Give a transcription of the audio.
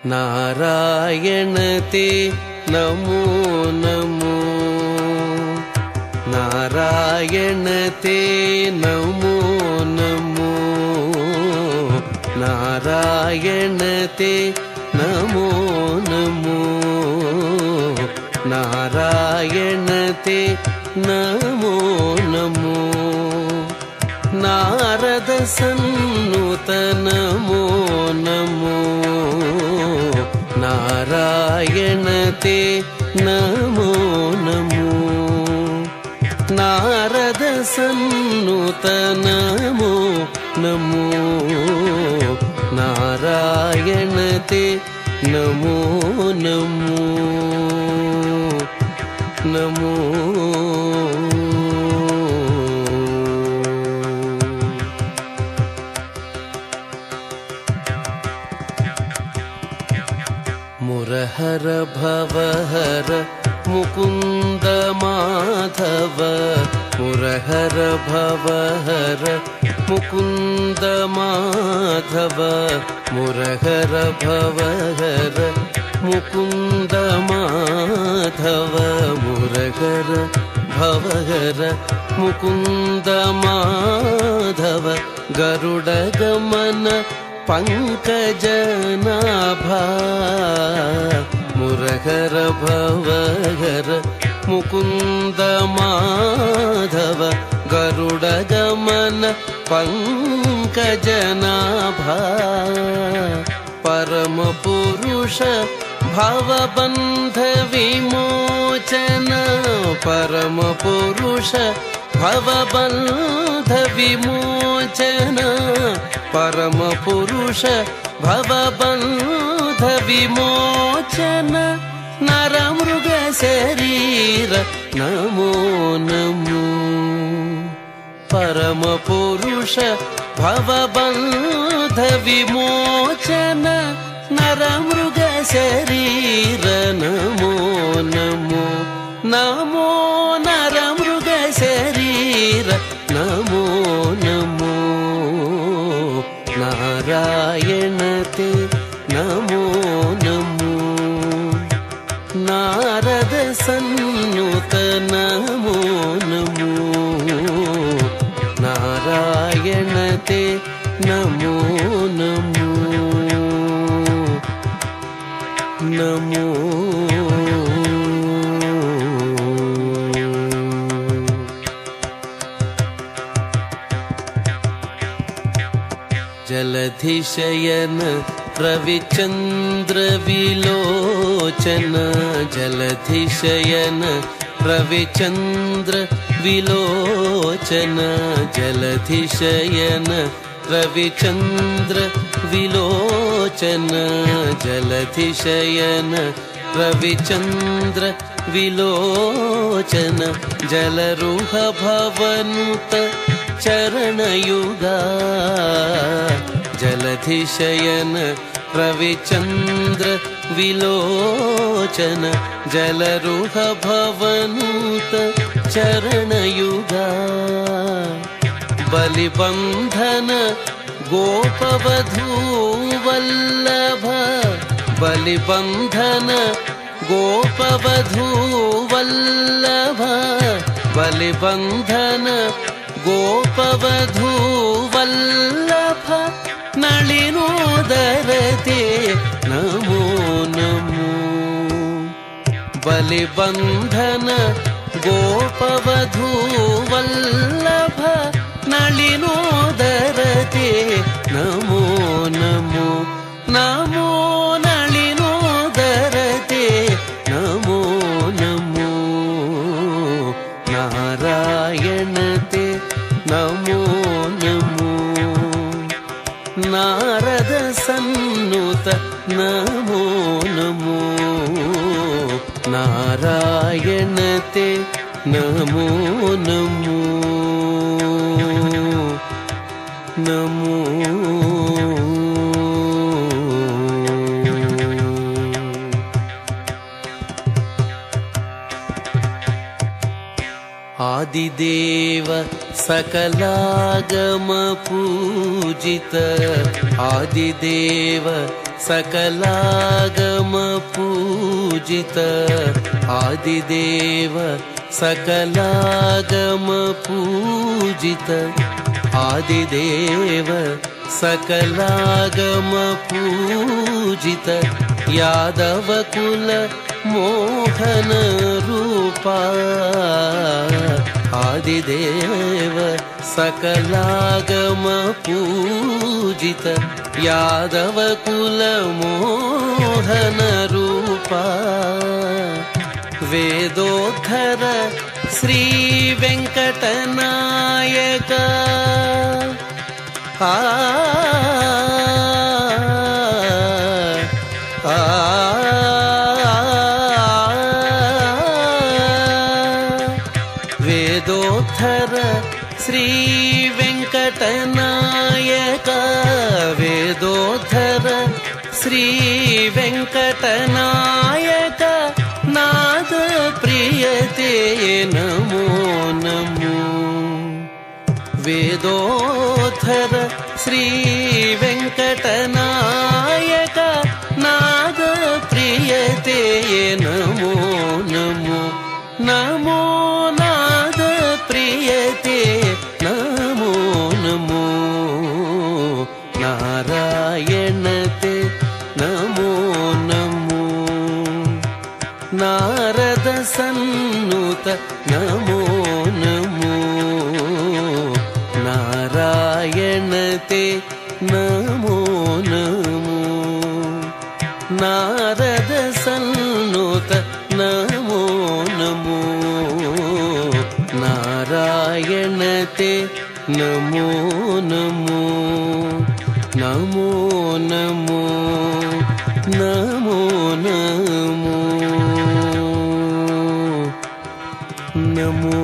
नारायण ते नमो नमो नारायण ते नमो नमो नारायण ते नमो नमो नारायण ते नमो नमो नारद सन्नुत नमो नमो नारायण ते नमो नमो नारद सन्नुत नमो नमो नारायण ते नमो नमो नमो मुरहर भवहर मुकुंद माधव मुरहर भवहर मुकुंद माधव मुरहर भवहर मुकुंद माधव मुरहर भवहर मुकुंद माधव गरुड़ गमन पंकजनाभा मुरहर भवहर मुकुंद माधव गरुड़ गमन पंकजनाभा परम पुरुष भवबंध विमोचन परम पुरुष भवबंध विमोचन परम पुरुष भवबंध विमोचन नर मृग शरीर नमो नमो परम पुरुष भवबंध विमोचन नर मृग शरीर नमो नमो नमो नर मृग शरीर नमो नमो नारायण ते नमो नमो नारद सन्नुत नमो नमो नारायण ते नमो नमो नमो जलधिशयन रविचंद्र विलोचन जलधिशयन रविचंद्र विलोचन जलधिशयन रविचंद्र विलोचन जलधिशयन रविचंद्र विलोचन जलरुह भवनुत चरणयुगा जलधिशयन रविचंद्र विलोचन जलरुह भवनुत चरणयुगा बलिबंधन गोपवधू वल्लभ बलिबंधन गोपवधू वल्लभ बलिबंधन गोपवधू वल्लभ नलिनोदरते नमो नमो बलिबंधन गोपवधू वल्लभ नलिनोदरते नमो नमो नमो नलिनोदरते नमो नमो नारायण ते नमो नमो नारद सन्नुत नमो नमो नारायण ते नमो नमो नमो आदिदेव सकलागम पूजित आदिदेव सकलागम पूजित आदिदेव सकलागम पूजित आदिदेव सकलागम पूजित यादव कुल मोहन रूपा आदिदेव सकलागम पूजित यादव कुल मोहन रूपा वेदोद्धर श्री वेंकटनायक वेदोद्धर श्री वेंकटनायक वेदोद्धर श्री वेंकटनायक नाद प्रियते नमो नमो वेदोद्धर श्री वेंकटनायक नाद प्रियते नमो नमो नमो नाद प्रियते नमो नमो नारायणते नमो नमो नारद सन्नुत नमो नमो नारायणते नमो नमो नारद सन्नुत नमो नमो नारायणते नमो नमो नमो नमो नमो नमो नमो